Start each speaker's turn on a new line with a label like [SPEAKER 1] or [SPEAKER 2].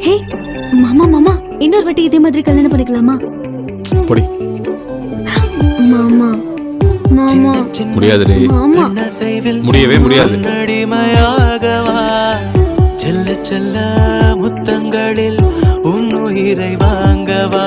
[SPEAKER 1] ஹே மாமா மாமா, இன்னொரு வாட்டி இதே மாதிரி கல்யாணம் பண்ணிக்கலாமா?
[SPEAKER 2] போடி.
[SPEAKER 1] மாமா மாமா
[SPEAKER 2] முடியாதுடே.
[SPEAKER 1] மாமா
[SPEAKER 2] முடியவே முடியாது.
[SPEAKER 3] செல்ல செல்ல முத்தங்களில் உன்னுயிரை வாங்கவா.